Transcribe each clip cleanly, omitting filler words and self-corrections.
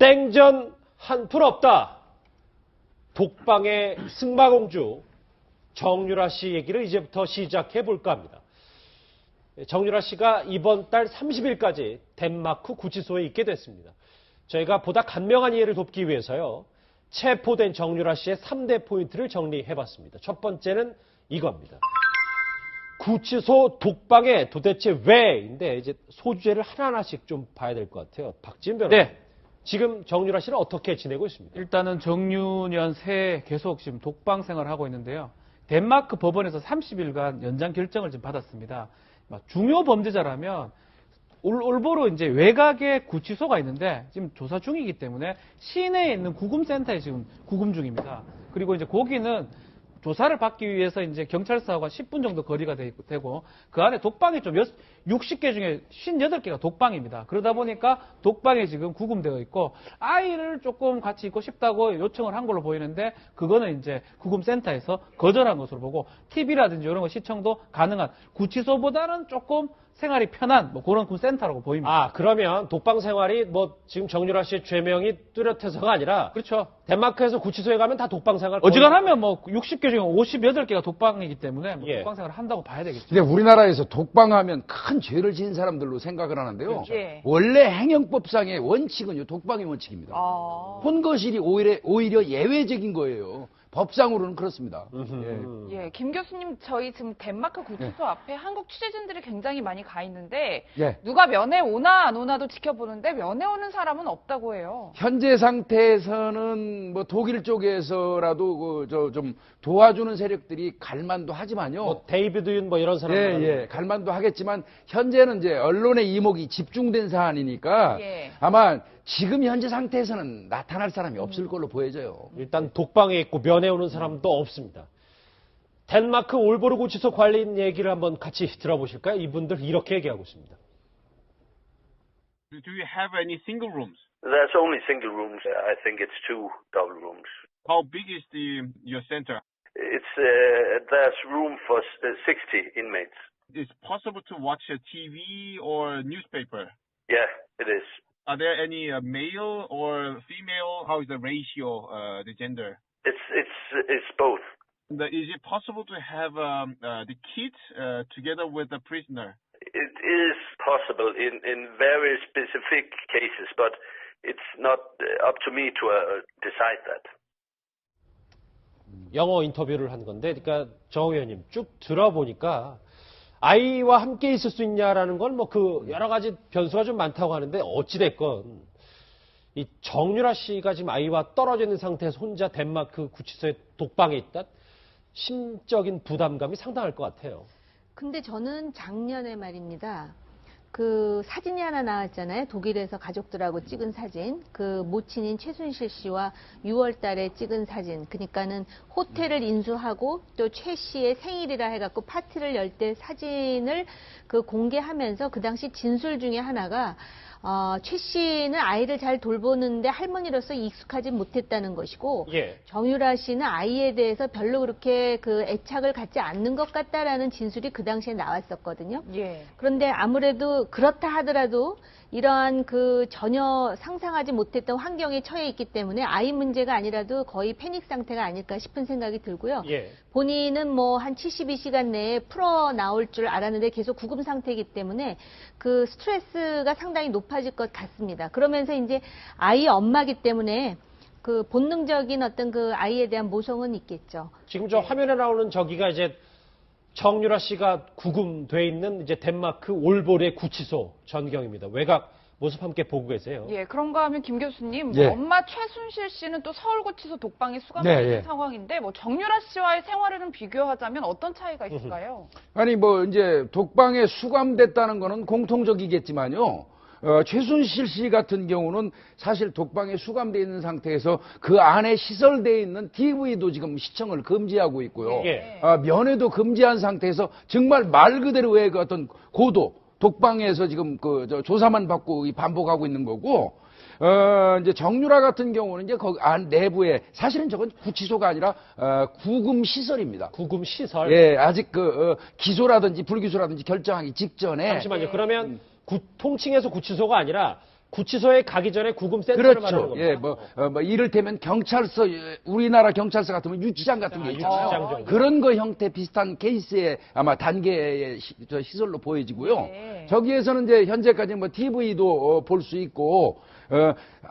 생전 한푼 없다. 독방의 승마공주 정유라 씨 얘기를 이제부터 시작해 볼까 합니다. 정유라 씨가 이번 달 30일까지 덴마크 구치소에 있게 됐습니다. 저희가 보다 간명한 이해를 돕기 위해서요. 체포된 정유라 씨의 3대 포인트를 정리해 봤습니다. 첫 번째는 이겁니다. 구치소 독방에 도대체 왜인데 이제 소주제를 하나하나씩 좀 봐야 될 것 같아요. 박지은 변호사. 네. 지금 정유라 씨는 어떻게 지내고 있습니까? 일단은 정유년 새해 계속 지금 독방 생활을 하고 있는데요. 덴마크 법원에서 30일간 연장 결정을 지금 받았습니다. 중요 범죄자라면 올보로 이제 외곽에 구치소가 있는데 지금 조사 중이기 때문에 시내에 있는 구금센터에 지금 구금 중입니다. 그리고 이제 거기는 조사를 받기 위해서 이제 경찰서와 10분 정도 거리가 되고 그 안에 독방이 좀 60개 중에 58개가 독방입니다. 그러다 보니까 독방에 지금 구금되어 있고 아이를 조금 같이 있고 싶다고 요청을 한 걸로 보이는데 그거는 이제 구금센터에서 거절한 것으로 보고 TV라든지 이런 거 시청도 가능한 구치소보다는 조금 생활이 편한 뭐 그런 센터라고 보입니다. 아, 그러면 독방 생활이 뭐 지금 정유라 씨의 죄명이 뚜렷해서가 아니라 그렇죠. 덴마크에서 구치소에 가면 다 독방 생활 어지간하면 뭐 60개 중에 58개가 독방이기 때문에 뭐 예. 독방 생활을 한다고 봐야 되겠죠. 근데 우리나라에서 독방하면 큰 죄를 지은 사람들로 생각을 하는데요. 그렇죠. 예. 원래 행영법상의 원칙은요, 독방의 원칙입니다. 혼거실이 오히려 예외적인 거예요. 법상으로는 그렇습니다. 예, 김 교수님, 저희 지금 덴마크 구치소 앞에 한국 취재진들이 굉장히 많이 가 있는데 누가 면회 오나 안 오나도 지켜보는데 면회 오는 사람은 없다고 해요. 현재 상태에서는 뭐 독일 쪽에서라도 좀 도와주는 세력들이 갈만도 하지만요. 뭐 데이비드 윤 뭐 이런 사람들 갈만도 하겠지만 현재는 이제 언론의 이목이 집중된 사안이니까 예. 아마 지금 현재 상태에서는 나타날 사람이 없을 걸로 보여져요. 일단 독방에 있고 면회 오는 사람도 없습니다. 덴마크 올보르 구치소 관리인 얘기를 한번 같이 들어보실까요? 이분들 이렇게 얘기하고 있습니다. Do you have any single rooms? There's only single rooms. I think it's 2 double rooms. How big is your center? There's room for 60 inmates. Is it possible to watch a TV or newspaper? Yeah, it is. Are there any male or female? How is the ratio, the gender? It's both. Is it possible to have the kids together with the prisoner? It is possible in very specific cases, but it's not up to me to decide that. 영어 인터뷰를 한 건데, 그러니까 정 의원님 쭉 들어보니까 아이와 함께 있을 수 있냐라는 건 뭐 그 여러 가지 변수가 좀 많다고 하는데 어찌됐건 이 정유라 씨가 지금 아이와 떨어져 있는 상태에서 혼자 덴마크 구치소에 독방에 있다? 심적인 부담감이 상당할 것 같아요. 근데 저는 작년에 말입니다. 그 사진이 하나 나왔잖아요. 독일에서 가족들하고 찍은 사진. 그 모친인 최순실 씨와 6월 달에 찍은 사진. 그러니까는 호텔을 인수하고 또 최 씨의 생일이라 해갖고 파티를 열 때 사진을 그 공개하면서 그 당시 진술 중에 하나가 최 씨는 아이를 잘 돌보는데 할머니로서 익숙하지 못했다는 것이고 정유라 씨는 아이에 대해서 별로 그렇게 그 애착을 갖지 않는 것 같다라는 진술이 그 당시에 나왔었거든요. 그런데 아무래도 그렇다 하더라도 이러한 그 전혀 상상하지 못했던 환경에 처해 있기 때문에 아이 문제가 아니라도 거의 패닉 상태가 아닐까 싶은 생각이 들고요. 본인은 뭐 한 72시간 내에 풀어 나올 줄 알았는데 계속 구금 상태이기 때문에 그 스트레스가 상당히 높아질 것 같습니다. 그러면서 이제 아이 엄마기 때문에 그 본능적인 어떤 그 아이에 대한 모성은 있겠죠. 지금 저 화면에 나오는 저기가 이제 정유라 씨가 구금돼 있는 이제 덴마크 올보르의 구치소 전경입니다. 외곽 모습 함께 보고 계세요. 예, 그런가 하면 김 교수님, 예. 엄마 최순실 씨는 또 서울구치소 독방에 수감되어 있는 상황인데, 뭐 정유라 씨와의 생활을 좀 비교하자면 어떤 차이가 있을까요? 아니 뭐 이제 독방에 수감됐다는 거는 공통적이겠지만요. 최순실 씨 같은 경우는 사실 독방에 수감되어 있는 상태에서 그 안에 시설되어 있는 TV도 지금 시청을 금지하고 있고요. 면회도 금지한 상태에서 정말 말 그대로의 그 어떤 고도, 독방에서 지금 그 조사만 받고 반복하고 있는 거고, 이제 정유라 같은 경우는 이제 거기 안 내부에 사실은 저건 구치소가 아니라 구금 시설입니다. 구금 시설. 예, 아직 그 기소라든지 불기소라든지 결정하기 직전에. 잠시만요. 그러면 통칭해서 구치소가 아니라 구치소에 가기 전에 구금센터를 말하는 그렇죠. 겁니다. 예, 뭐 이를테면 경찰서, 우리나라 경찰서 같으면 유치장 같은 게 있잖아요. 유치장 정도. 그런 거 형태 비슷한 케이스의 아마 단계의 시설로 보여지고요. 네. 저기에서는 이제 현재까지 뭐 TV도 볼 수 있고,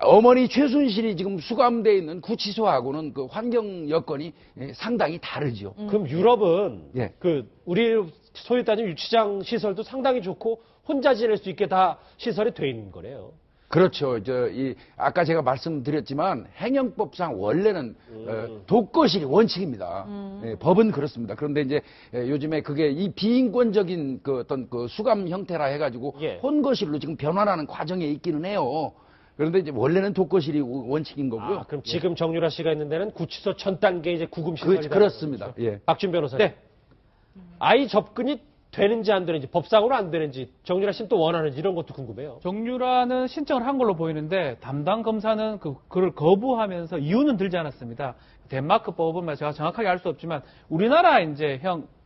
어머니 최순실이 지금 수감되어 있는 구치소하고는 그 환경 여건이 상당히 다르죠. 그럼 유럽은 예. 그 우리 소위 따지면 유치장 시설도 상당히 좋고 혼자 지낼 수 있게 다 시설이 돼 있는 거래요. 그렇죠. 아까 제가 말씀드렸지만 행정법상 원래는 독거실이 원칙입니다. 예, 법은 그렇습니다. 그런데 이제 요즘에 그게 이 비인권적인 그 어떤 그 수감 형태라 해가지고 예. 혼거실로 지금 변환하는 과정에 있기는 해요. 그런데 이제 원래는 독거실이 원칙인 거고요. 그럼 지금 정유라 씨가 있는 데는 구치소 전 단계 이제 구금 시설이 그렇습니다. 예. 박준 변호사님. 네. 아이 접근이 되는지 안 되는지 법상으로 안 되는지 정유라 씨는 또 원하는지 이런 것도 궁금해요. 정유라는 신청을 한 걸로 보이는데 담당 검사는 그걸 거부하면서 이유는 들지 않았습니다. 덴마크법은 제가 정확하게 알 수 없지만 우리나라 이제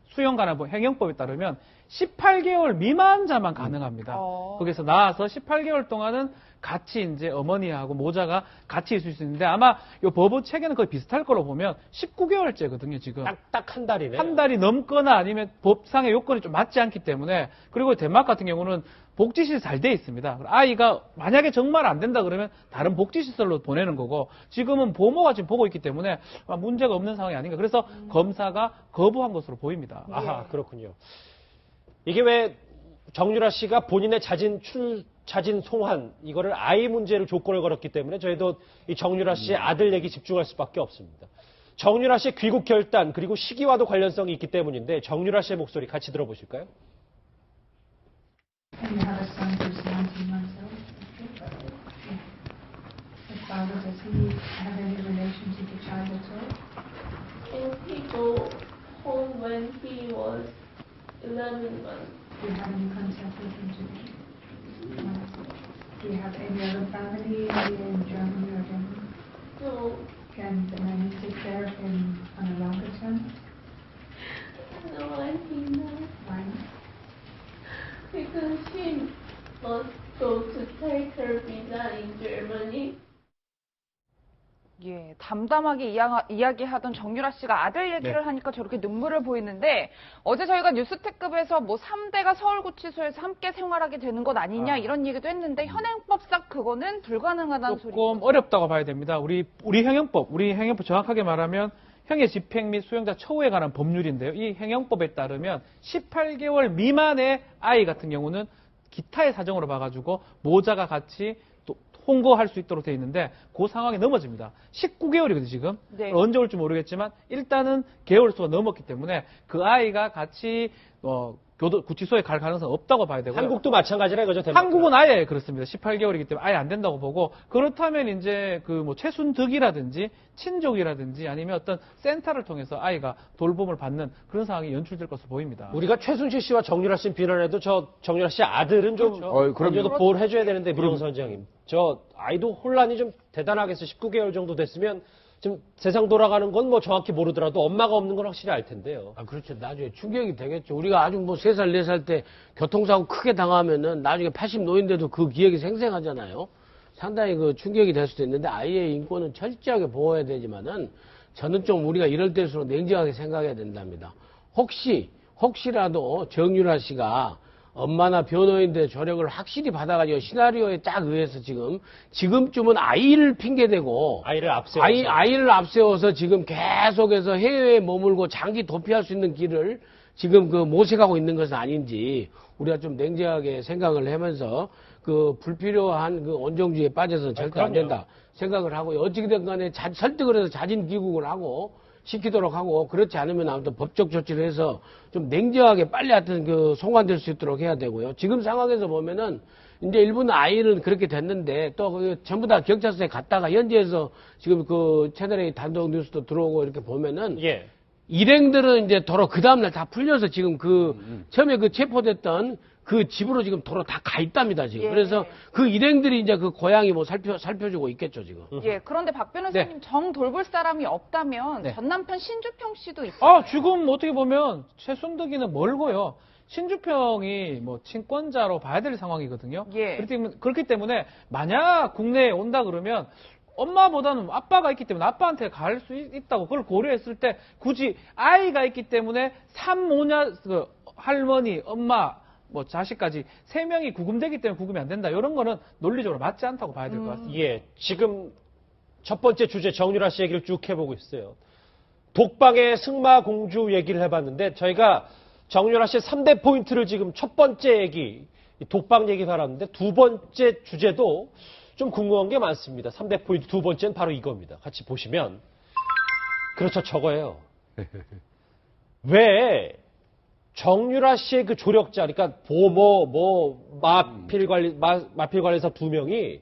수용관할법 행정법에 따르면 18개월 미만자만 가능합니다. 거기서 나와서 18개월 동안은 같이 이제 어머니하고 모자가 같이 있을 수 있는데 아마 이 법원 체계는 거의 비슷할 걸로 보면 19개월째거든요, 지금. 딱 한 달이네. 한 달이 넘거나 아니면 법상의 요건이 좀 맞지 않기 때문에 그리고 덴마크 같은 경우는 복지시설 잘 돼 있습니다. 아이가 만약에 정말 안 된다 그러면 다른 복지시설로 보내는 거고 지금은 보모가 지금 보고 있기 때문에 문제가 없는 상황이 아닌가. 그래서 검사가 거부한 것으로 보입니다. 아하, 그렇군요. 이게 왜 정유라 씨가 본인의 자진 송환 이거를 아이 문제를 조건을 걸었기 때문에 저희도 이 정유라 씨의 아들 얘기 집중할 수밖에 없습니다. 정유라 씨의 귀국 결단 그리고 시기와도 관련성이 있기 때문인데 정유라 씨의 목소리 같이 들어보실까요? And you have a son who's 19 months old? Yeah. His father, does he have any relation to the child at all? And he go home when he was 11 months. Do you have any contact with him today? No. Do you have any other family in Germany or Denmark? So, Can the nanny take care of him on a longer term? no, I think not. Why not? Because she must go to take her visa in Germany. 예, 담담하게 이야기하던 정유라 씨가 아들 얘기를 하니까 저렇게 눈물을 보이는데 어제 저희가 뉴스태급에서 뭐 3대가 서울구치소에서 함께 생활하게 되는 것 아니냐 이런 얘기도 했는데 현행법상 그거는 불가능하다는 조금 소리죠. 어렵다고 봐야 됩니다. 우리 행정법 정확하게 말하면 형의 집행 및 수용자 처우에 관한 법률인데요. 이 행정법에 따르면 18개월 미만의 아이 같은 경우는 기타의 사정으로 봐가지고 모자가 같이 또 홍보할 수 있도록 되어 있는데 그 상황이 넘어집니다. 19개월이거든요, 지금. 네. 언제 올지 모르겠지만 일단은 개월수가 넘었기 때문에 그 아이가 같이 구치소에 갈 가능성은 없다고 봐야 되고요. 한국도 마찬가지라 이거죠. 덴마크랑. 한국은 아예 그렇습니다. 18개월이기 때문에 아예 안 된다고 보고 그렇다면 이제 그 뭐 최순득이라든지 친족이라든지 아니면 어떤 센터를 통해서 아이가 돌봄을 받는 그런 상황이 연출될 것으로 보입니다. 우리가 최순실 씨와 정유라 씨 비난해도 저 정유라 씨 아들은 좀 그렇죠. 그럼요 보호를 해줘야 되는데 미영선 원장님 저 아이도 혼란이 좀 대단하겠어. 19개월 정도 됐으면 지금 세상 돌아가는 건 뭐 정확히 모르더라도 엄마가 없는 건 확실히 알 텐데요. 그렇죠. 나중에 충격이 되겠죠. 우리가 아주 뭐 3살, 4살 때 교통사고 크게 당하면은 나중에 80 노인데도 그 기억이 생생하잖아요. 상당히 그 충격이 될 수도 있는데 아이의 인권은 철저하게 보호해야 되지만은 저는 좀 우리가 이럴 때일수록 냉정하게 생각해야 된답니다. 혹시라도 정유라 씨가 엄마나 변호인들의 조력을 확실히 받아가지고 시나리오에 딱 의해서 지금쯤은 아이를 핑계대고 아이를 앞세워서 지금 계속해서 해외에 머물고 장기 도피할 수 있는 길을 지금 모색하고 있는 것은 아닌지 우리가 좀 냉정하게 생각을 하면서 불필요한 온정주의에 빠져서는 절대 안 된다 생각을 하고 어찌든 간에 설득을 해서 자진 귀국을 하고 시키도록 하고 그렇지 않으면 아무튼 법적 조치를 해서 좀 냉정하게 빨리 하여튼 송환될 수 있도록 해야 되고요. 지금 상황에서 보면은 이제 일본 아이는 그렇게 됐는데 또 전부 다 경찰서에 갔다가 현지에서 지금 채널A 단독 뉴스도 들어오고 이렇게 보면은 일행들은 이제 도로 그 다음날 다 풀려서 지금 처음에 체포됐던 그 집으로 지금 도로 다 가 있답니다, 지금. 그래서 그 일행들이 이제 고향이 뭐 살펴주고 있겠죠, 지금. 예, 그런데 박 변호사님 정 돌볼 사람이 없다면 전 남편 신주평 씨도 있어요. 지금 어떻게 보면 최순득이는 멀고요. 친주평이 뭐 친권자로 봐야 될 상황이거든요. 예. 그렇기 때문에 만약 국내에 온다 그러면 엄마보다는 아빠가 있기 때문에 아빠한테 갈 수 있다고 그걸 고려했을 때 굳이 아이가 있기 때문에 산모냐 그 할머니, 엄마, 뭐 자식까지 3명이 구금되기 때문에 구금이 안 된다. 이런 거는 논리적으로 맞지 않다고 봐야 될 것 같습니다. 예, 지금 첫 번째 주제 정유라 씨 얘기를 쭉 해보고 있어요. 독방의 승마공주 얘기를 해봤는데 저희가 정유라 씨의 3대 포인트를 지금 첫 번째 얘기, 독방 얘기 다뤘는데 두 번째 주제도 좀 궁금한 게 많습니다. 3대 포인트 두 번째는 바로 이겁니다. 같이 보시면 그렇죠, 저거예요. 왜 정유라 씨의 그 조력자, 그러니까 보모, 마필 관리사 2명이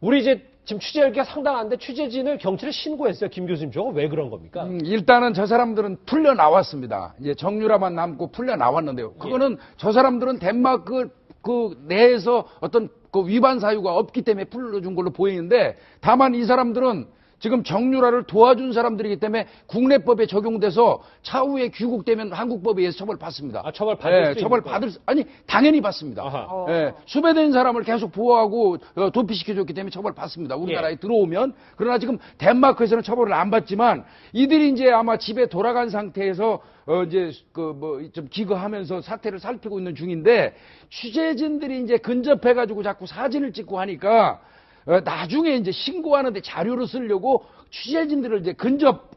우리 이제 지금 취재 열기가 상당한데 취재진을 경찰에 신고했어요. 김 교수님, 저거 왜 그런 겁니까? 일단은 저 사람들은 풀려 나왔습니다. 이제 정유라만 남고 풀려 나왔는데요. 그거는 저 사람들은 덴마크 그 내에서 어떤 그 위반 사유가 없기 때문에 풀려준 걸로 보이는데, 다만 이 사람들은 지금 정유라를 도와준 사람들이기 때문에 국내법에 적용돼서 차후에 귀국되면 한국법에 의해서 처벌받습니다. 아, 처벌받을 수 처벌받을 아니 당연히 받습니다. 예, 수배된 사람을 계속 보호하고 도피시켜줬기 때문에 처벌받습니다. 우리나라에 들어오면. 그러나 지금 덴마크에서는 처벌을 안 받지만 이들이 이제 아마 집에 돌아간 상태에서 이제 좀 기거하면서 사태를 살피고 있는 중인데, 취재진들이 이제 근접해가지고 자꾸 사진을 찍고 하니까 나중에 이제 신고하는데 자료로 쓰려고 취재진들을 이제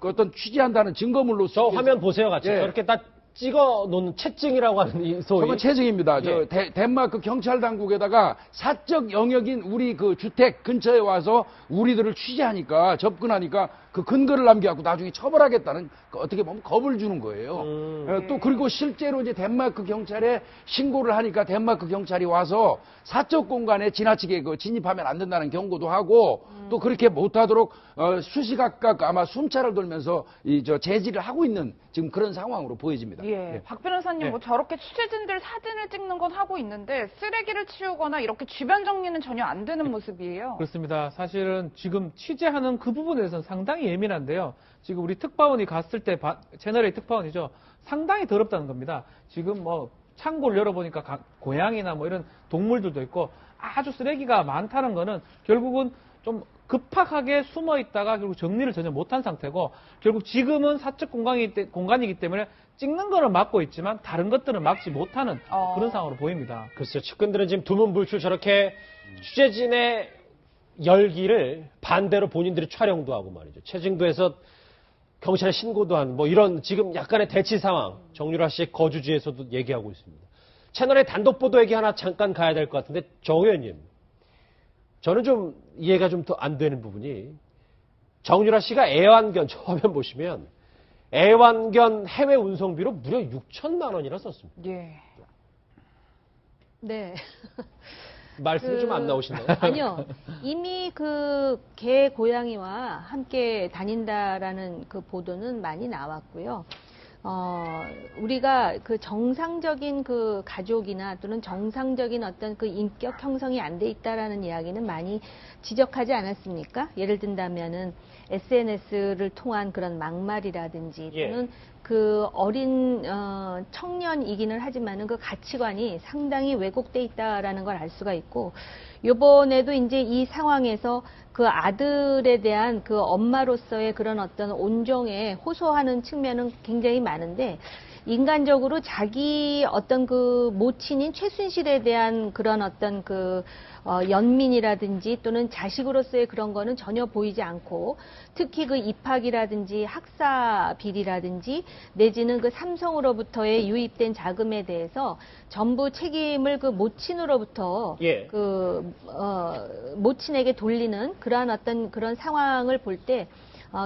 어떤 취재한다는 증거물로서. 화면 보세요, 같이. 예. 이렇게 딱 찍어 놓는 채증이라고 하는 이 소위. 저건 채증입니다. 예. 덴마크 경찰 당국에다가 사적 영역인 우리 그 주택 근처에 와서 우리들을 취재하니까, 접근하니까 그 근거를 남겨갖고 나중에 처벌하겠다는 어떻게 보면 겁을 주는 거예요. 또 그리고 실제로 이제 덴마크 경찰에 신고를 하니까 덴마크 경찰이 와서 사적 공간에 지나치게 진입하면 안 된다는 경고도 하고, 또 그렇게 못하도록 수시각각 아마 순찰을 돌면서 제지를 하고 있는 지금 그런 상황으로 보여집니다. 예. 박 변호사님, 뭐 저렇게 취재진들 사진을 찍는 건 하고 있는데 쓰레기를 치우거나 이렇게 주변 정리는 전혀 안 되는 모습이에요. 그렇습니다. 사실은 지금 취재하는 그 부분에 대해서는 상당히 예민한데요. 지금 우리 특파원이 갔을 때, 채널A 특파원이죠. 상당히 더럽다는 겁니다. 지금 뭐 창고를 열어보니까 고양이나 뭐 이런 동물들도 있고 아주 쓰레기가 많다는 거는 결국은 좀 급박하게 숨어 있다가 결국 정리를 전혀 못한 상태고, 결국 지금은 사적 공간이기 때문에 찍는 거는 막고 있지만 다른 것들은 막지 못하는 그런 상황으로 보입니다. 글쎄요, 측근들은 지금 두문불출 저렇게 취재진의 열기를 반대로 본인들이 촬영도 하고 말이죠. 체증도 해서 경찰에 신고도 한 뭐 이런 지금 약간의 대치 상황, 정유라 씨의 거주지에서도 얘기하고 있습니다. 채널의 단독 보도 얘기 하나 잠깐 가야 될 것 같은데, 정 의원님, 저는 좀 이해가 좀 더 안 되는 부분이, 정유라 씨가 애완견, 저 화면 보시면 애완견 해외 운송비로 무려 6천만 원이나 썼습니다. 예. 네. 말씀이 좀 안 나오시나요? 아니요. 이미 그 개 고양이와 함께 다닌다라는 그 보도는 많이 나왔고요. 우리가 그 정상적인 그 가족이나 또는 정상적인 어떤 그 인격 형성이 안 돼 있다라는 이야기는 많이 지적하지 않았습니까? 예를 든다면은 SNS를 통한 그런 막말이라든지 또는 그 어린 청년이기는 하지만은 그 가치관이 상당히 왜곡돼 있다라는 걸 알 수가 있고, 요번에도 이제 이 상황에서 그 아들에 대한 그 엄마로서의 그런 어떤 온정에 호소하는 측면은 굉장히 많은데, 인간적으로 자기 어떤 그 모친인 최순실에 대한 그런 어떤 그 연민이라든지 또는 자식으로서의 그런 거는 전혀 보이지 않고, 특히 그 입학이라든지 학사 비리라든지 내지는 그 삼성으로부터의 유입된 자금에 대해서 전부 책임을 그 모친으로부터 모친에게 돌리는 그러한 어떤 그런 상황을 볼 때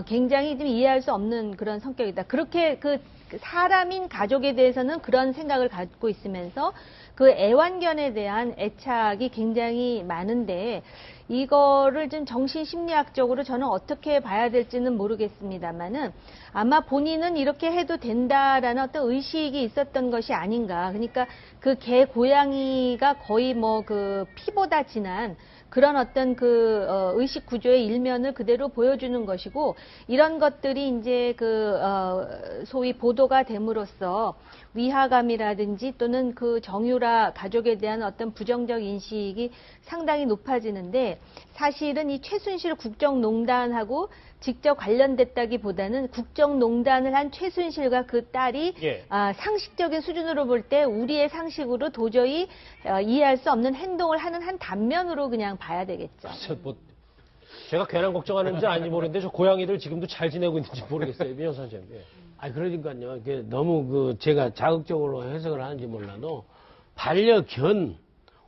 굉장히 좀 이해할 수 없는 그런 성격이다. 그렇게 그 사람인 가족에 대해서는 그런 생각을 갖고 있으면서 그 애완견에 대한 애착이 굉장히 많은데, 이거를 좀 정신심리학적으로 저는 어떻게 봐야 될지는 모르겠습니다만은, 아마 본인은 이렇게 해도 된다라는 어떤 의식이 있었던 것이 아닌가. 그러니까 그 개 고양이가 거의 뭐 그 피보다 진한 그런 어떤 그 의식 구조의 일면을 그대로 보여주는 것이고 이런 것들이 이제 그 소위 보도가 됨으로써 위화감이라든지 또는 그 정유라 가족에 대한 어떤 부정적 인식이 상당히 높아지는데 사실은 이 최순실 국정농단하고 직접 관련됐다기보다는 국정농단을 한 최순실과 그 딸이 예. 상식적인 수준으로 볼 때 우리의 상식으로 도저히 이해할 수 없는 행동을 하는 한 단면으로 그냥 봐야 되겠죠. 뭐 제가 괜한 걱정하는지 아닌지 모르겠는데 저 고양이들 지금도 잘 지내고 있는지 모르겠어요. 민영 선생님. 예. 아니, 그러니까요. 이게 너무 제가 자극적으로 해석을 하는지 몰라도 반려견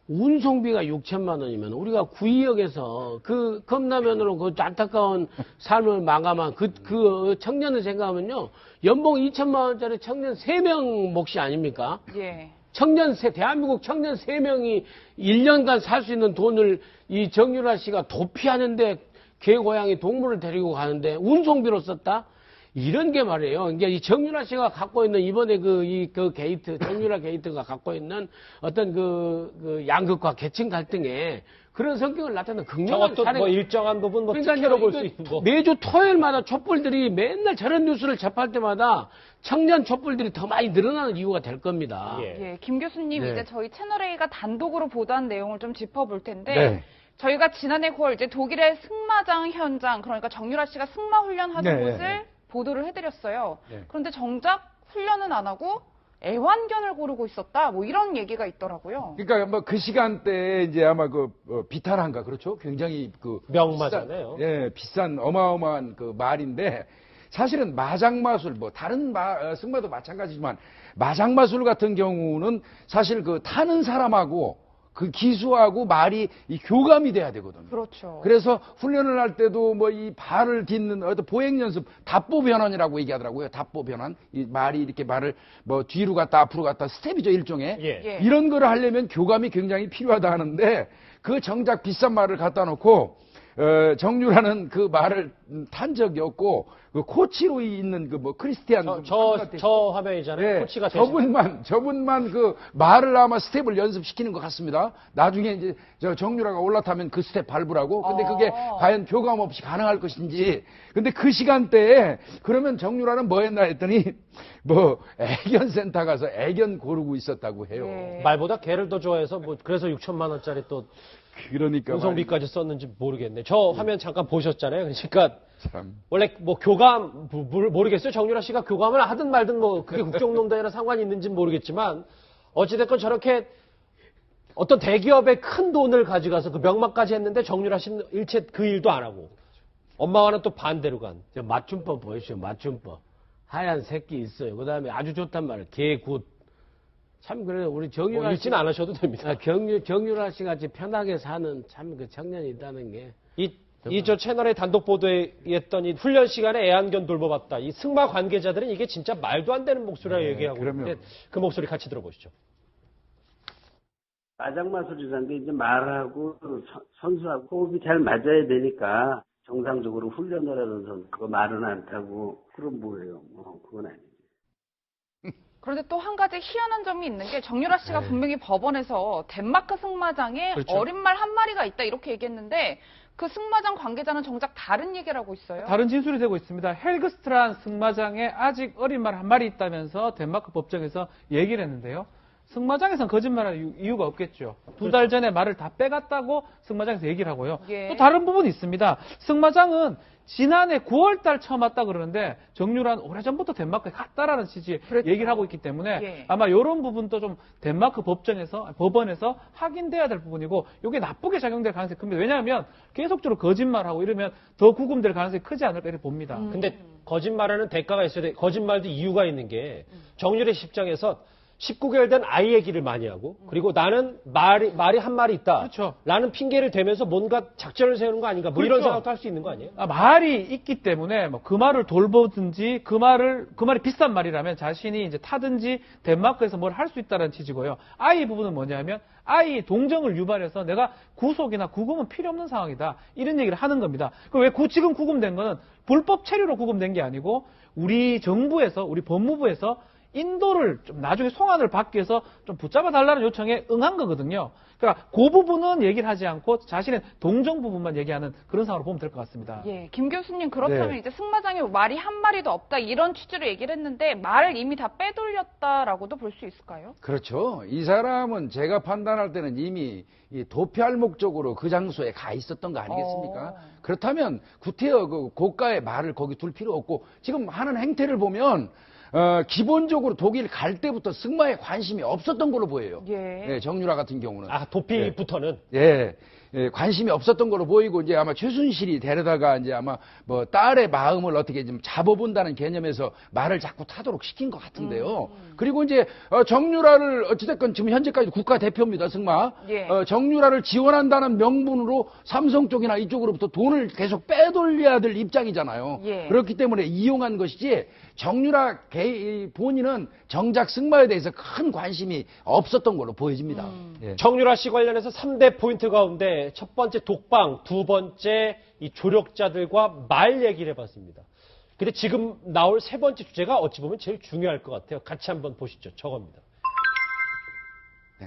운송비가 6천만 원이면 우리가 구의역에서 그 컵라면으로 그 안타까운 삶을 마감한 그 청년을 생각하면요. 연봉 2천만 원짜리 청년 3명 몫이 아닙니까? 예. 대한민국 청년 3명이 1년간 살 수 있는 돈을 이 정유라 씨가 도피하는데 개, 고양이, 동물을 데리고 가는데 운송비로 썼다? 이런 게 말이에요. 이게 이 정유라 씨가 갖고 있는 이번에 그 게이트, 정유라 게이트가 갖고 있는 어떤 그 양극화 계층 갈등에 그런 성격을 나타내는 극명한 저것도 뭐 일정한 부분 뭐 특혜로 볼 수 있고. 매주 토요일마다 촛불들이 맨날 저런 뉴스를 접할 때마다 청년 촛불들이 더 많이 늘어나는 이유가 될 겁니다. 예, 김 교수님 네. 이제 저희 채널A가 단독으로 보도한 내용을 좀 짚어볼 텐데 네. 저희가 지난해 9월 이제 독일의 승마장 현장 그러니까 정유라 씨가 승마 훈련하던 네, 곳을 네. 보도를 해드렸어요. 네. 그런데 정작 훈련은 안 하고 애완견을 고르고 있었다. 뭐 이런 얘기가 있더라고요. 그러니까 뭐 그 시간대에 이제 아마 비타란가 그렇죠? 굉장히 명마잖아요. 비싼 어마어마한 그 말인데 사실은 마장마술 뭐 다른 승마도 마찬가지지만 마장마술 같은 경우는 사실 그 타는 사람하고 그 기수하고 말이 이 교감이 돼야 되거든요. 그렇죠. 그래서 훈련을 할 때도 뭐 이 발을 딛는 어떤 보행 연습, 답보 변환이라고 얘기하더라고요. 답보 변환. 이 말이 이렇게 말을 뭐 뒤로 갔다 앞으로 갔다 스텝이죠, 일종의. 예. 이런 거를 하려면 교감이 굉장히 필요하다 하는데 그 정작 비싼 말을 갖다 놓고 정유라는 그 말을 탄 적이 없고 그 코치로 있는 그 뭐 크리스티안 저 화면이잖아요. 코치가 되신. 저분만 그 말을 아마 스텝을 연습시키는 것 같습니다. 나중에 이제 저 정유라가 올라타면 그 스텝 밟으라고. 근데 그게 과연 교감 없이 가능할 것인지. 근데 그 시간대에 그러면 정유라는 뭐 했나 했더니 뭐 애견 센터 가서 애견 고르고 있었다고 해요. 말보다 개를 더 좋아해서 뭐 그래서 6천만 원짜리 또 그러니까 운송비까지 썼는지 모르겠네. 저 화면 잠깐 보셨잖아요. 그러니까 참. 원래 뭐 교감 모르겠어요. 정유라 씨가 교감을 하든 말든 뭐 그게 국정농단이랑 상관이 있는지는 모르겠지만 어찌됐건 저렇게 어떤 대기업의 큰 돈을 가져가서 그 명망까지 했는데 정유라 씨는 일체 그 일도 안 하고 엄마와는 또 반대로 간. 저 맞춤법 보십시오. 맞춤법. 하얀 새끼 있어요. 그다음에 아주 좋단 말이에요. 개굿. 참 그래요. 우리 정유라 씨 읽지는 않으셔도 됩니다. 정유라 씨 같이 편하게 사는 참 그 청년이 있다는 게 이 저 채널의 단독 보도에 했던 이 훈련 시간에 애완견 돌봐봤다. 이 승마 관계자들은 이게 진짜 말도 안 되는 목소리라 얘기하고 있는데 그 목소리 같이 들어보시죠. 마장마술이라는 게 이제 말하고 선수하고 호흡이 잘 맞아야 되니까 정상적으로 훈련을 하는 선수 그거 말은 안 타고 그럼 뭐예요? 그건 아니에요. 그런데 또 한 가지 희한한 점이 있는 게 정유라 씨가 분명히 법원에서 덴마크 승마장에 그렇죠. 어린 말 한 마리가 있다 이렇게 얘기했는데 그 승마장 관계자는 정작 다른 얘기를 하고 있어요. 다른 진술이 되고 있습니다. 헬그스트란 승마장에 아직 어린 말 한 마리 있다면서 덴마크 법정에서 얘기를 했는데요. 승마장에선 거짓말할 이유가 없겠죠. 2달 전에 말을 다 빼갔다고 승마장에서 얘기를 하고요. 예. 또 다른 부분이 있습니다. 승마장은 지난해 9월달 처음 왔다 그러는데 정유라는 오래전부터 덴마크에 갔다라는 취지의 그렇죠. 얘기를 하고 있기 때문에 예. 아마 이런 부분도 좀 덴마크 법원에서 확인돼야 될 부분이고 이게 나쁘게 작용될 가능성이 큽니다. 왜냐하면 계속적으로 거짓말하고 이러면 더 구금될 가능성이 크지 않을까 이렇게 봅니다. 근데 거짓말하는 대가가 있어야 돼. 거짓말도 이유가 있는 게 정유라 씨 입장에서 19개월 된 아이 얘기를 많이 하고 그리고 나는 말이 한 말이 있다. 그렇죠. 라는 핑계를 대면서 뭔가 작전을 세우는 거 아닌가. 뭐 그렇죠. 이런 생각도 할 수 있는 거 아니에요? 말이 있기 때문에 뭐 그 말을 돌보든지 그 말이 비싼 말이라면 자신이 이제 타든지 덴마크에서 뭘 할 수 있다는 취지고요. 아이 부분은 뭐냐면 아이 동정을 유발해서 내가 구속이나 구금은 필요 없는 상황이다. 이런 얘기를 하는 겁니다. 왜 지금 구금된 거는 불법 체류로 구금된 게 아니고 우리 정부에서 우리 법무부에서 인도를 좀 나중에 송환을 받기 위해서 좀 붙잡아 달라는 요청에 응한 거거든요. 그러니까 그 부분은 얘기를 하지 않고 자신의 동정 부분만 얘기하는 그런 상황으로 보면 될 것 같습니다. 예, 김 교수님 그렇다면 네. 이제 승마장에 말이 한 마리도 없다 이런 취지로 얘기를 했는데 말을 이미 다 빼돌렸다라고도 볼 수 있을까요? 그렇죠. 이 사람은 제가 판단할 때는 이미 이 도피할 목적으로 그 장소에 가 있었던 거 아니겠습니까? 그렇다면 구태여 그 고가의 말을 거기 둘 필요 없고 지금 하는 행태를 보면 기본적으로 독일 갈 때부터 승마에 관심이 없었던 걸로 보여요. 예. 정유라 같은 경우는. 아, 도피부터는? 관심이 없었던 걸로 보이고 이제 아마 최순실이 데려다가 이제 아마 뭐 딸의 마음을 어떻게 좀 잡아본다는 개념에서 말을 자꾸 타도록 시킨 것 같은데요. 그리고 이제 정유라를 어찌됐건 지금 현재까지 국가 대표입니다, 승마. 예. 정유라를 지원한다는 명분으로 삼성 쪽이나 이쪽으로부터 돈을 계속 빼돌려야 될 입장이잖아요. 예. 그렇기 때문에 이용한 것이지 정유라 본인은 정작 승마에 대해서 큰 관심이 없었던 걸로 보여집니다. 예. 정유라 씨 관련해서 3대 포인트 가운데 첫 번째 독방, 두 번째 이 조력자들과 말 얘기를 해봤습니다. 근데 지금 나올 세 번째 주제가 어찌 보면 제일 중요할 것 같아요. 같이 한번 보시죠. 저겁니다.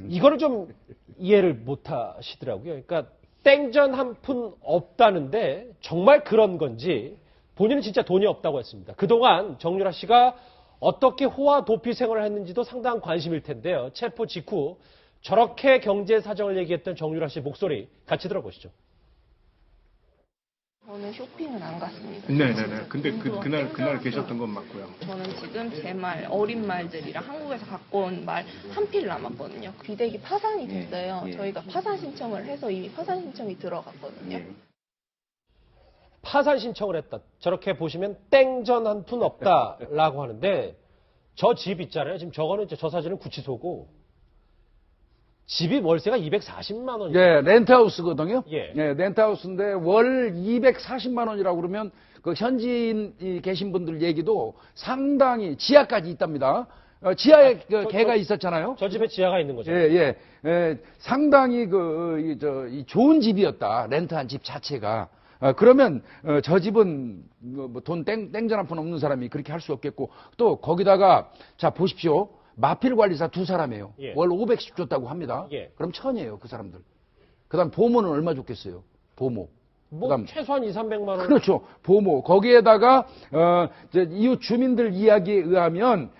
이거를 좀 이해를 못 하시더라고요. 그러니까 땡전 한 푼 없다는데 정말 그런 건지 본인은 진짜 돈이 없다고 했습니다. 그동안 정유라 씨가 어떻게 호화 도피 생활을 했는지도 상당한 관심일 텐데요. 체포 직후 저렇게 경제 사정을 얘기했던 정유라 씨 목소리 같이 들어보시죠. 저는 쇼핑은 안 갔습니다. 네네네. 근데 그날 계셨던 건 맞고요. 저는 지금 제 말, 어린 말들이랑 한국에서 갖고 온 말 한 필 남았거든요. 귀대기 파산이 됐어요. 저희가 파산 신청을 해서 이미 파산 신청이 들어갔거든요. 파산 신청을 했다. 저렇게 보시면 땡전 한 푼 없다라고 하는데 저 집 있잖아요. 지금 저거는 이제 저 사진은 구치소고 집이 월세가 240만 원이에요. 예, 렌트하우스거든요. 예. 렌트하우스인데 월 240만 원이라고 그러면 그 현지인 계신 분들 얘기도 상당히 지하까지 있답니다. 지하에 개가 있었잖아요. 저 집에 지하가 있는 거죠. 상당히 이 좋은 집이었다. 렌트한 집 자체가. 그러면 저 집은 뭐 돈 땡전 한 푼 없는 사람이 그렇게 할 수 없겠고 또 거기다가 자 보십시오. 마필 관리사 두 사람이에요. 예. 월 500씩 줬다고 합니다. 예. 그럼 1000이에요, 그 사람들. 그다음 보모는 얼마 줬겠어요? 보모. 뭐 그다음 최소한 200~300만 원. 그렇죠. 보모. 거기에다가 이웃 주민들 이야기에 의하면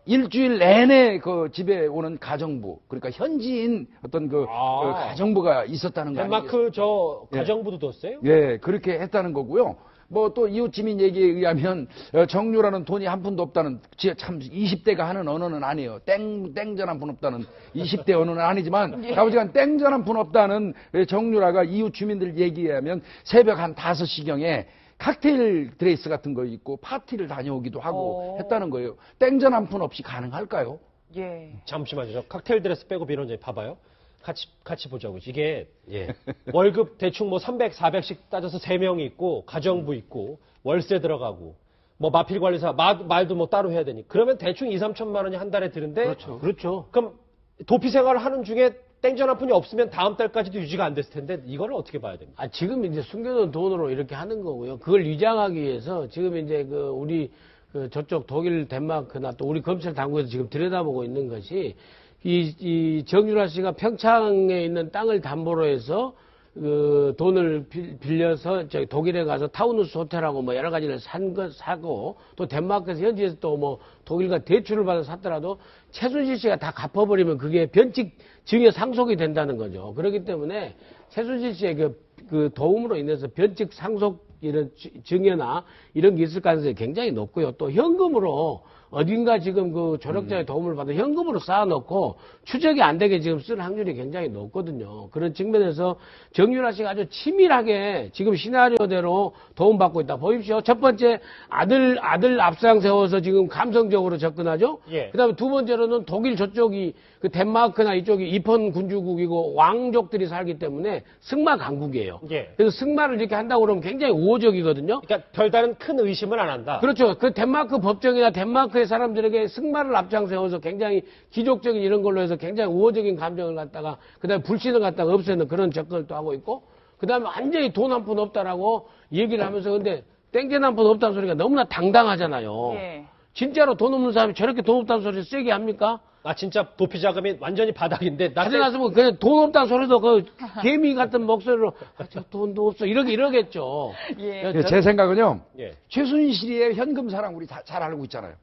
일주일 내내 그 집에 오는 가정부, 그러니까 현지인 어떤 그 가정부가 있었다는 거 아니에요? 덴마크 저 가정부도 뒀어요? 예, 그렇게 했다는 거고요. 뭐 또 이웃 주민 얘기에 의하면 정유라는 돈이 한 푼도 없다는 참 20대가 하는 언어는 아니에요. 땡전 한 푼 없다는 20대 언어는 아니지만 아버지가 땡전 한 푼 없다는 정유라가 이웃 주민들 얘기에 의하면 새벽 한 5시경에 칵테일 드레스 같은 거 입고 파티를 다녀오기도 하고 했다는 거예요. 땡전 한 푼 없이 가능할까요? 예. 잠시만요. 저 칵테일 드레스 빼고 비론제 봐봐요. 같이 보자고. 이게 월급 대충 뭐 300, 400씩 따져서 3명이 있고 가정부 있고 월세 들어가고 뭐 마필 관리사 말도 뭐 따로 해야 되니 그러면 대충 2~3천만 원이 한 달에 드는데 그렇죠. 그럼 도피 생활을 하는 중에 땡전 한 푼이 없으면 다음 달까지도 유지가 안 됐을 텐데 이거는 어떻게 봐야 됩니까? 지금 이제 숨겨둔 돈으로 이렇게 하는 거고요. 그걸 위장하기 위해서 지금 이제 우리 저쪽 독일, 덴마크나 또 우리 검찰 당국에서 지금 들여다보고 있는 것이 이 정유라 씨가 평창에 있는 땅을 담보로 해서 그 돈을 빌려서 저기 독일에 가서 타운우스 호텔하고 뭐 여러 가지를 사고 또 덴마크에서 현지에서 또 뭐 독일과 대출을 받아 샀더라도 최순실 씨가 다 갚아버리면 그게 변칙 증여 상속이 된다는 거죠. 그렇기 때문에 최순실 씨의 그 도움으로 인해서 변칙 상속 이런 증여나 이런 게 있을 가능성이 굉장히 높고요. 또 현금으로 어딘가 지금 그 조력자의 도움을 받아 현금으로 쌓아놓고 추적이 안 되게 지금 쓸 확률이 굉장히 높거든요. 그런 측면에서 정유라 씨가 아주 치밀하게 지금 시나리오대로 도움받고 있다. 보십시오. 첫 번째 아들 앞장 세워서 지금 감성적으로 접근하죠. 그다음에 두 번째로는 독일 저쪽이 그 덴마크나 이쪽이 입헌 군주국이고 왕족들이 살기 때문에 승마 강국이에요. 그래서 승마를 이렇게 한다고 그러면 굉장히 우호적이거든요. 그러니까 별다른 큰 의심을 안 한다. 그렇죠. 그 덴마크 법정이나 덴마크의 사람들에게 승마를 앞장세워서 굉장히 기족적인 이런 걸로 해서 굉장히 우호적인 감정을 갖다가 그다음에 불신을 갖다가 없애는 그런 접근을 또 하고 있고 그다음에 완전히 돈 한 푼 없다라고 얘기를 하면서 근데 땡전 한 푼 없다는 소리가 너무나 당당하잖아요. 진짜로 돈 없는 사람이 저렇게 돈 없다는 소리 세게 합니까? 아, 진짜 도피 자금이 완전히 바닥인데. 나중에 나서면 그냥 돈 없다는 소리도 그 개미 같은 목소리로 저 돈도 없어 이러겠죠. 예. 제 생각은요. 예. 최순실의 현금 사랑 우리 잘 알고 있잖아요.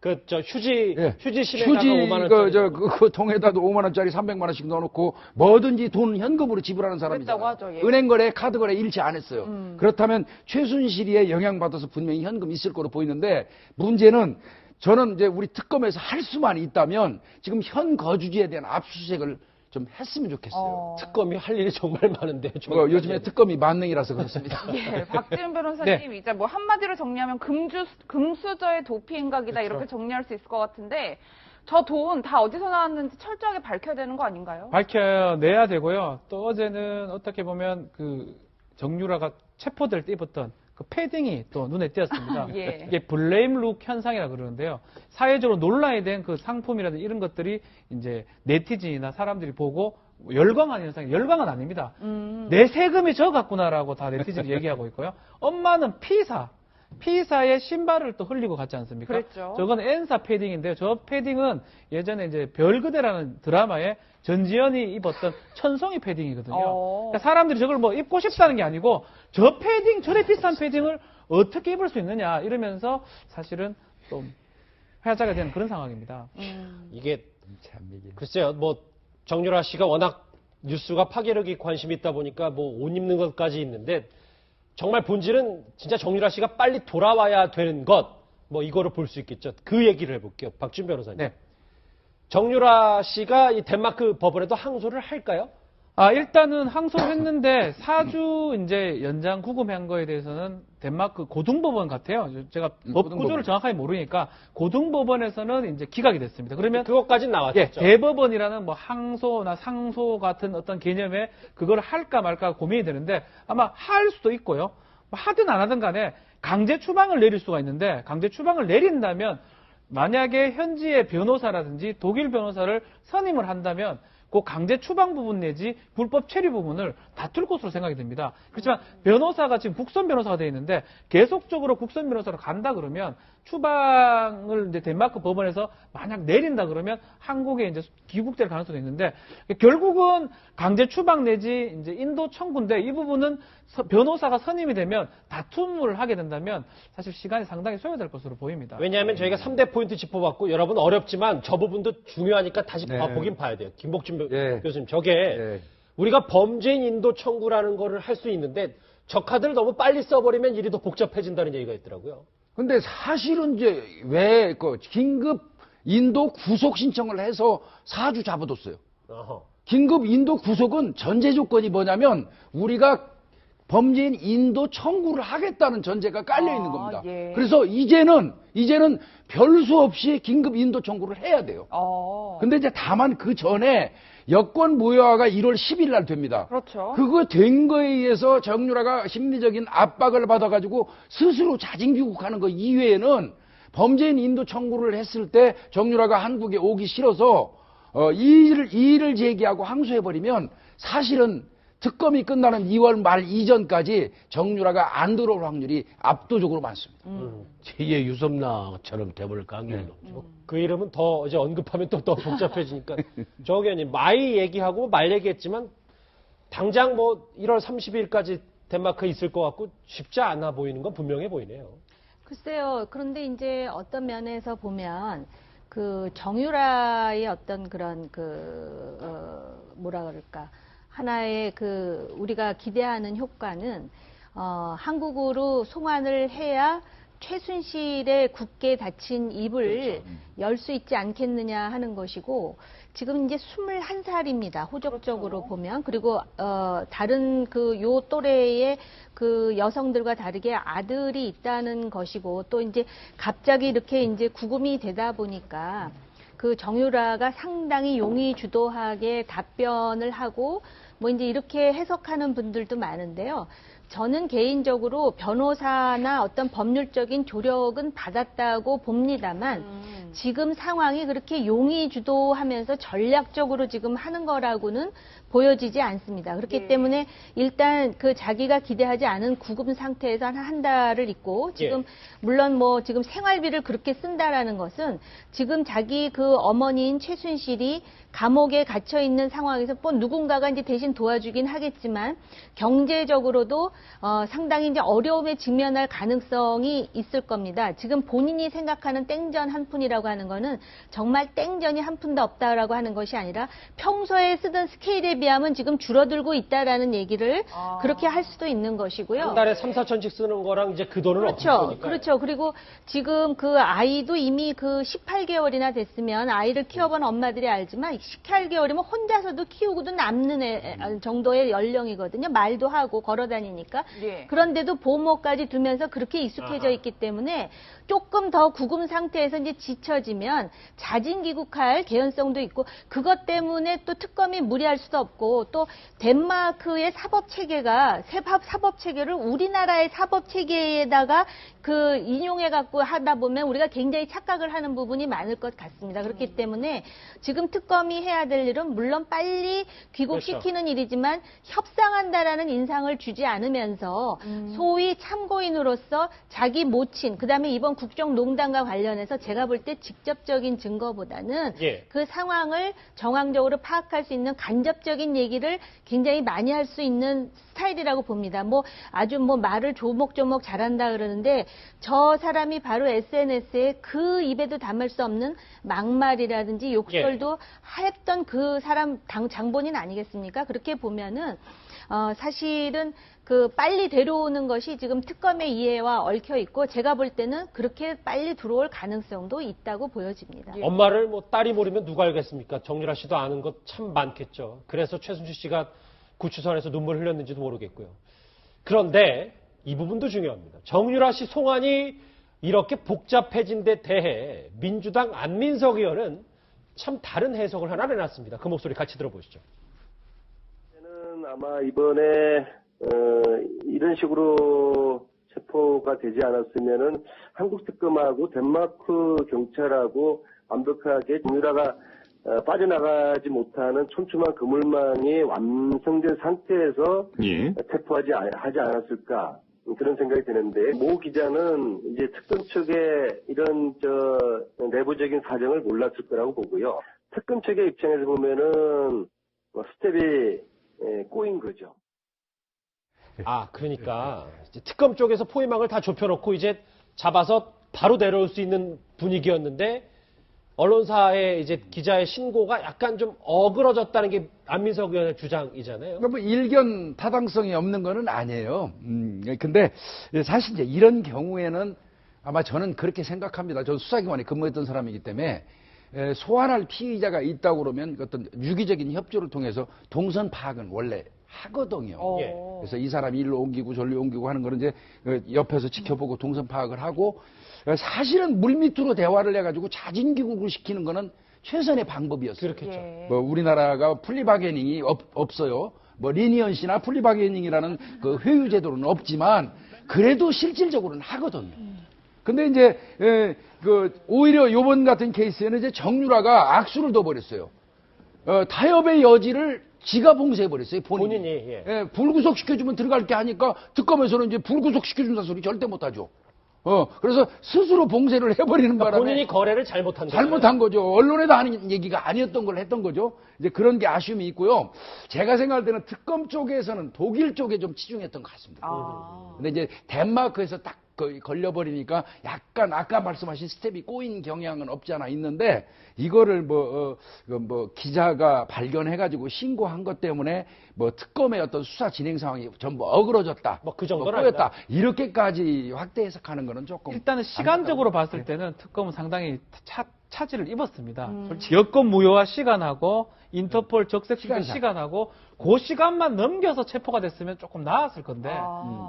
휴지 심에다가 5만 원짜리. 그 통에다도 5만 원짜리 300만 원씩 넣어놓고 뭐든지 돈 현금으로 지불하는 사람이잖아요. 하죠, 예. 은행 거래, 카드 거래 일치 안 했어요. 그렇다면 최순실이의 영향받아서 분명히 현금 있을 거로 보이는데 문제는 저는 이제 우리 특검에서 할 수만 있다면 지금 현 거주지에 대한 압수수색을 좀 했으면 좋겠어요. 특검이 할 일이 정말 많은데. 요즘에 특검이 만능이라서 그렇습니다. 예, 박지훈 변호사님, 네. 이제 뭐 한마디로 정리하면 금수저의 도피 행각이다 이렇게 정리할 수 있을 것 같은데 저 돈 다 어디서 나왔는지 철저하게 밝혀야 되는 거 아닌가요? 밝혀내야 되고요. 또 어제는 어떻게 보면 그 정유라가 체포될 때 입었던 그 패딩이 또 눈에 띄었습니다. 예. 이게 블레임 룩 현상이라 그러는데요. 사회적으로 논란이 된 그 상품이라든지 이런 것들이 이제 네티즌이나 사람들이 보고 열광하는 현상이 열광은 아닙니다. 내 세금이 저 같구나라고 다 네티즌이 얘기하고 있고요. 엄마는 피사의 신발을 또 흘리고 갔지 않습니까? 그랬죠. 저건 엔사 패딩인데요. 저 패딩은 예전에 이제 별그대라는 드라마에 전지현이 입었던 천송이 패딩이거든요. 그러니까 사람들이 저걸 뭐 입고 싶다는 게 아니고 저 패딩, 저래 비싼 패딩을 어떻게 입을 수 있느냐 이러면서 사실은 좀 회자가 되는 그런 상황입니다. 이게 글쎄요, 뭐 정유라 씨가 워낙 뉴스가 파괴력이 관심이 있다 보니까 뭐 옷 입는 것까지 있는데 정말 본질은 진짜 정유라 씨가 빨리 돌아와야 되는 것, 뭐 이거를 볼 수 있겠죠. 그 얘기를 해볼게요. 박준 변호사님. 네. 정유라 씨가 이 덴마크 법원에도 항소를 할까요? 일단은 항소를 했는데 4주 이제 연장 구금한 거에 대해서는 덴마크 고등법원 같아요. 제가 법 구조를 정확하게 모르니까 고등법원에서는 이제 기각이 됐습니다. 그러면 그것까지는 나왔죠. 예, 대법원이라는 뭐 항소나 상소 같은 어떤 개념에 그걸 할까 말까 고민이 되는데 아마 할 수도 있고요. 하든 안 하든 간에 강제 추방을 내릴 수가 있는데 강제 추방을 내린다면 만약에 현지의 변호사라든지 독일 변호사를 선임을 한다면 그 강제 추방 부분 내지 불법 체류 부분을 다툴 것으로 생각이 됩니다. 그렇지만 변호사가 지금 국선 변호사가 되어 있는데 계속적으로 국선 변호사로 간다 그러면 추방을 이제 덴마크 법원에서 만약 내린다 그러면 한국에 이제 귀국될 가능성도 있는데 결국은 강제 추방 내지 이제 인도 청구인데 이 부분은 변호사가 선임이 되면 다툼을 하게 된다면 사실 시간이 상당히 소요될 것으로 보입니다. 왜냐하면 저희가 3대 포인트 짚어봤고 여러분 어렵지만 저 부분도 중요하니까 다시 보긴 봐야 돼요. 김복준 교수님, 저게 우리가 범죄인 인도 청구라는 거를 할 수 있는데 저 카드를 너무 빨리 써버리면 일이 더 복잡해진다는 얘기가 있더라고요. 근데 사실은 이제 왜 그 긴급 인도 구속 신청을 해서 4주 잡아뒀어요. 긴급 인도 구속은 전제 조건이 뭐냐면 우리가 범죄인 인도 청구를 하겠다는 전제가 깔려 있는 겁니다. 예. 그래서 이제는 별수 없이 긴급 인도 청구를 해야 돼요. 근데 이제 다만 그 전에 여권 무효화가 1월 10일 날 됩니다. 그렇죠. 그거 된 거에 의해서 정유라가 심리적인 압박을 받아가지고 스스로 자진 귀국하는 거 이외에는 범죄인 인도 청구를 했을 때 정유라가 한국에 오기 싫어서 이 일을 제기하고 항소해버리면 사실은 특검이 끝나는 2월 말 이전까지 정유라가 안 들어올 확률이 압도적으로 많습니다. 제2의 유섬나처럼 돼버릴 가능성이 높죠. 그 이름은 더 이제 언급하면 또 더 복잡해지니까. 정 의원님, 마이 얘기하고 말 얘기했지만 당장 뭐 1월 30일까지 덴마크에 있을 것 같고 쉽지 않아 보이는 건 분명해 보이네요. 글쎄요. 그런데 이제 어떤 면에서 보면 그 정유라의 어떤 그런 뭐라 그럴까. 하나의 우리가 기대하는 효과는, 한국으로 송환을 해야 최순실의 굳게 닫힌 입을 열 수 있지 않겠느냐 하는 것이고, 지금 이제 21살입니다. 호적적으로 보면. 그리고, 다른 요 또래의 여성들과 다르게 아들이 있다는 것이고, 또 이제 갑자기 이렇게 이제 구금이 되다 보니까, 정유라가 상당히 용의 주도하게 답변을 하고 뭐 이제 이렇게 해석하는 분들도 많은데요. 저는 개인적으로 변호사나 어떤 법률적인 조력은 받았다고 봅니다만 지금 상황이 그렇게 용의 주도하면서 전략적으로 지금 하는 거라고는 보여지지 않습니다. 그렇기 때문에 일단 그 자기가 기대하지 않은 구금 상태에서 한 달을 있고 지금 물론 뭐 지금 생활비를 그렇게 쓴다라는 것은 지금 자기 그 어머니인 최순실이 감옥에 갇혀 있는 상황에서 뭐 누군가가 이제 대신 도와주긴 하겠지만 경제적으로도 상당히 이제 어려움에 직면할 가능성이 있을 겁니다. 지금 본인이 생각하는 땡전 한 푼이라고 하는 거는 정말 땡전이 한 푼도 없다라고 하는 것이 아니라 평소에 쓰던 스케일에 비하면 지금 줄어들고 있다라는 얘기를 그렇게 할 수도 있는 것이고요. 한 달에 3, 4천씩 쓰는 거랑 이제 그 돈은 없는 거니까. 그렇죠. 그리고 지금 그 아이도 이미 그 18개월이나 됐으면 아이를 키워본 엄마들이 알지만 18개월이면 혼자서도 키우고도 남는 정도의 연령이거든요. 말도 하고 걸어 다니니까. 그런데도 보호모까지 두면서 그렇게 익숙해져 있기 때문에 조금 더 구금 상태에서 이제 지쳐지면 자진 귀국할 개연성도 있고 그것 때문에 또 특검이 무리할 수도 없고 또 덴마크의 사법 체계가 사법 체계를 우리나라의 사법 체계에다가 그 인용해 갖고 하다 보면 우리가 굉장히 착각을 하는 부분이 많을 것 같습니다. 그렇기 때문에 지금 특검이 해야 될 일은 물론 빨리 귀국시키는 일이지만 협상한다라는 인상을 주지 않으면서 소위 참고인으로서 자기 모친 그다음에 이번 국정농단과 관련해서 제가 볼 때 직접적인 증거보다는 그 상황을 정황적으로 파악할 수 있는 간접적인 얘기를 굉장히 많이 할 수 있는 스타일이라고 봅니다. 뭐 아주 뭐 말을 조목조목 잘한다 그러는데 저 사람이 바로 SNS에 그 입에도 담을 수 없는 막말이라든지 욕설도 했던 그 사람 장본인 아니겠습니까? 그렇게 보면은 사실은 그 빨리 데려오는 것이 지금 특검의 이해와 얽혀 있고 제가 볼 때는 그렇게 빨리 들어올 가능성도 있다고 보여집니다. 엄마를 뭐 딸이 모르면 누가 알겠습니까? 정유라 씨도 아는 것 참 많겠죠. 그래서 최순실 씨가 구치소에서 눈물 흘렸는지도 모르겠고요. 그런데 이 부분도 중요합니다. 정유라 씨 송환이 이렇게 복잡해진 데 대해 민주당 안민석 의원은 참 다른 해석을 하나 내놨습니다. 그 목소리 같이 들어보시죠. 아마 이번에 이런 식으로 체포가 되지 않았으면은 한국 특검하고 덴마크 경찰하고 완벽하게 정유라가 빠져나가지 못하는 촘촘한 그물망이 완성된 상태에서 체포하지 않았을까 그런 생각이 드는데 모 기자는 이제 특검 측의 이런 내부적인 사정을 몰랐을 거라고 보고요. 특검 측의 입장에서 보면은 스텝이 꼬인 거죠. 그러니까 이제 특검 쪽에서 포위망을 다 좁혀놓고 이제 잡아서 바로 내려올 수 있는 분위기였는데 언론사의 이제 기자의 신고가 약간 좀 어그러졌다는 게 안민석 의원의 주장이잖아요. 뭐 일견 타당성이 없는 거는 아니에요. 근데 사실 이제 이런 경우에는 아마 저는 그렇게 생각합니다. 저는 수사기관에 근무했던 사람이기 때문에 소환할 피의자가 있다고 그러면 어떤 유기적인 협조를 통해서 동선 파악은 원래 하거든요. 그래서 이 사람이 일로 옮기고 저리로 옮기고 하는 거는 이제 옆에서 지켜보고 동선 파악을 하고 사실은 물밑으로 대화를 해가지고 자진 귀국을 시키는 거는 최선의 방법이었어요. 그렇겠죠. 뭐 우리나라가 플리바게닝이 없어요. 뭐 리니언시나 플리바게닝이라는 그 회유 제도는 없지만 그래도 실질적으로는 하거든요. 근데 이제 오히려 요번 같은 케이스에는 이제 정유라가 악수를 둬버렸어요. 타협의 여지를 지가 봉쇄해버렸어요. 본인이. 불구속 시켜주면 들어갈 게 하니까 특검에서는 이제 불구속 시켜준다 소리 절대 못하죠. 그래서 스스로 봉쇄를 해버리는 바람에 본인이 거래를 잘못한 거죠. 언론에도 하는 얘기가 아니었던 걸 했던 거죠. 이제 그런 게 아쉬움이 있고요. 제가 생각할 때는 특검 쪽에서는 독일 쪽에 좀 치중했던 것 같습니다. 근데 이제 덴마크에서 딱 걸려버리니까 약간 아까 말씀하신 스텝이 꼬인 경향은 없지 않아 있는데 이거를 기자가 발견해가지고 신고한 것 때문에 특검의 어떤 수사 진행 상황이 전부 어그러졌다. 그 정도는 꼬였다. 이렇게까지 확대 해석하는 거는 조금. 일단은 시간적으로 봤을 때는 특검은 상당히 차질을 입었습니다. 솔직히 여권 무효화 시간하고 인터폴 적색 시간하고 그 시간만 넘겨서 체포가 됐으면 조금 나았을 건데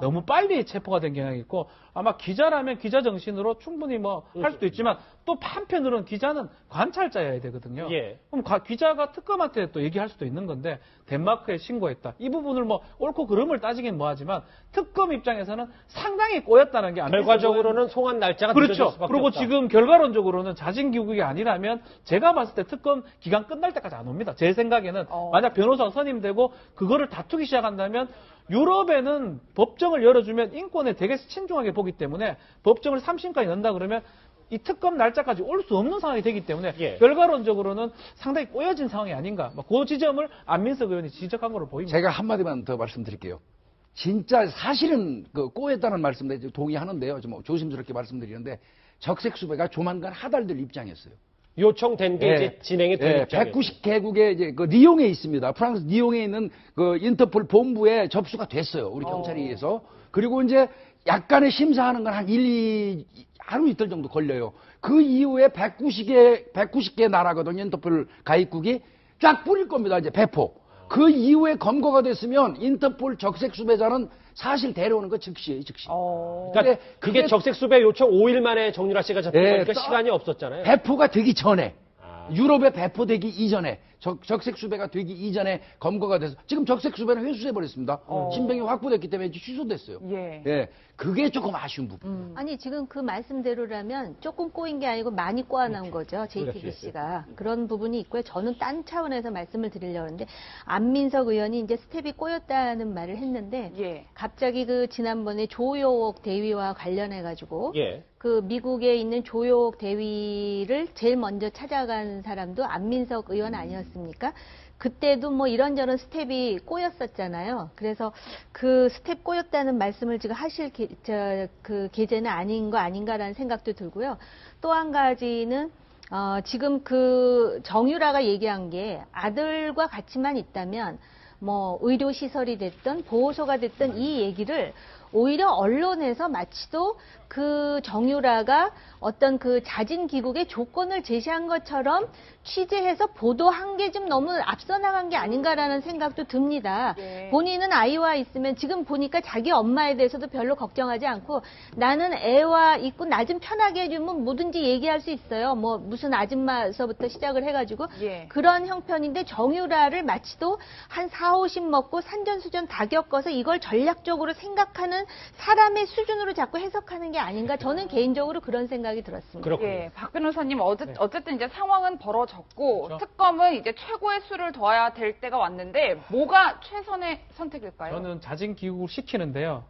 너무 빨리 체포가 된 경향이 있고 아마 기자라면 기자 정신으로 충분히 뭐 할 수도 있지만 또 한편으로는 기자는 관찰자여야 되거든요. 예. 그럼 기자가 특검한테 또 얘기할 수도 있는 건데 덴마크에 신고했다. 이 부분을 뭐 옳고 그름을 따지긴 뭐하지만 특검 입장에서는 상당히 꼬였다는 게 결과적으로는 송환 날짜가 늦어질 그렇죠. 수밖에 그리고 없다. 지금 결과론적으로는 자진기국이 아니라면 제가 봤을 때 특검 기간 끝날 때까지 안 옵니다. 제 생각에는 만약 변호사가 선임되고 그거를 다투기 시작한다면 유럽에는 법정을 열어주면 인권에 되게 신중하게 보기 때문에 법정을 3심까지 연다 그러면 이 특검 날짜까지 올 수 없는 상황이 되기 때문에 결과론적으로는 상당히 꼬여진 상황이 아닌가. 그 지점을 안민석 의원이 지적한 걸로 보입니다. 제가 한마디만 더 말씀드릴게요. 진짜 사실은 그 꼬였다는 말씀에 동의하는데요. 좀 조심스럽게 말씀드리는데 적색수배가 조만간 하달될 입장이었어요. 요청된 게 이제 진행이 될 입장이에요. 190개국의 이제 그 리옹에 있습니다. 프랑스 리옹에 있는 그 인터폴 본부에 접수가 됐어요. 우리 경찰에 의해서. 그리고 이제 약간의 심사하는 건 한 하루 이틀 정도 걸려요. 그 이후에 190개 나라거든요. 인터폴 가입국이 쫙 뿌릴 겁니다. 이제 배포. 그 이후에 검거가 됐으면 인터폴 적색 수배자는 사실 데려오는 거 즉시예요, 즉시. 그러니까 그게 적색 수배 요청 5일 만에 정유라 씨가 잡히니까 시간이 없었잖아요. 배포가 되기 전에 유럽에 배포되기 이전에 적색 수배가 되기 이전에 검거가 돼서 지금 적색 수배는 회수해 버렸습니다. 신병이 확보됐기 때문에 취소됐어요. 예, 그게 조금 아쉬운 부분. 아니 지금 그 말씀대로라면 조금 꼬인 게 아니고 많이 꼬아나온 거죠. JTBC가 그런 부분이 있고요. 저는 딴 차원에서 말씀을 드리려고 하는데 안민석 의원이 이제 스텝이 꼬였다는 말을 했는데 갑자기 그 지난번에 조효옥 대위와 관련해 가지고 그 미국에 있는 조효옥 대위를 제일 먼저 찾아간 사람도 안민석 의원 아니었습니까? 그때도 뭐 이런저런 스텝이 꼬였었잖아요. 그래서 그 스텝 꼬였다는 말씀을 지금 하실 그 계제는 아닌 거 아닌가라는 생각도 들고요. 또 한 가지는 지금 그 정유라가 얘기한 게 아들과 같이만 있다면 뭐 의료시설이 됐든 보호소가 됐든 이 얘기를 오히려 언론에서 마치도 그 정유라가 어떤 그 자진 귀국의 조건을 제시한 것처럼 취재해서 보도한 게 좀 너무 앞서 나간 게 아닌가라는 생각도 듭니다. 본인은 아이와 있으면 지금 보니까 자기 엄마에 대해서도 별로 걱정하지 않고 나는 애와 있고 나 좀 편하게 해주면 뭐든지 얘기할 수 있어요. 뭐 무슨 아줌마서부터 시작을 해가지고 그런 형편인데 정유라를 마치도 한 4, 50 먹고 산전수전 다 겪어서 이걸 전략적으로 생각하는 사람의 수준으로 자꾸 해석하는 게 아닌가 저는 개인적으로 그런 생각이 들었습니다. 박 변호사님 어쨌든 이제 상황은 벌어졌고 특검은 이제 최고의 수를 둬야 될 때가 왔는데 뭐가 최선의 선택일까요? 저는 자진 귀국을 시키는데요.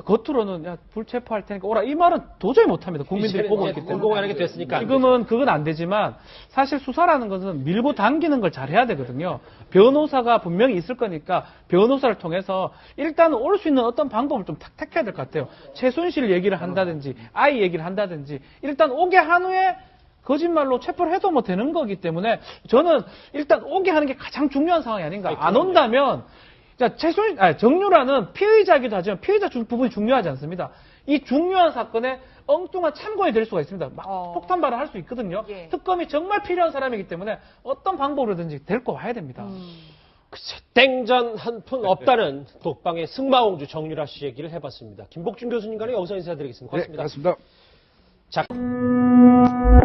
겉으로는 야 불체포할 테니까 오라 이 말은 도저히 못합니다. 국민들이 보고 있기 때문에. 공공연하게 됐으니까 지금은 그건 안 되지만 사실 수사라는 것은 밀고 당기는 걸 잘해야 되거든요. 변호사가 분명히 있을 거니까 변호사를 통해서 일단 올 수 있는 어떤 방법을 좀 택해야 될 것 같아요. 최순실 얘기를 한다든지 아이 얘기를 한다든지 일단 오게 한 후에 거짓말로 체포를 해도 뭐 되는 거기 때문에 저는 일단 오게 하는 게 가장 중요한 상황이 아닌가. 안 온다면 자, 정유라는 피의자이기도 하지만 피의자 부분이 중요하지 않습니다. 이 중요한 사건에 엉뚱한 참고에 될 수가 있습니다. 막 폭탄 발언할 수 있거든요. 특검이 정말 필요한 사람이기 때문에 어떤 방법으로든지 데리고 와야 됩니다. 땡전 한 푼 없다는 독방의 승마공주 정유라 씨 얘기를 해봤습니다. 김복준 교수님과는 여기서 인사드리겠습니다. 고맙습니다. 네, 고맙습니다. 자.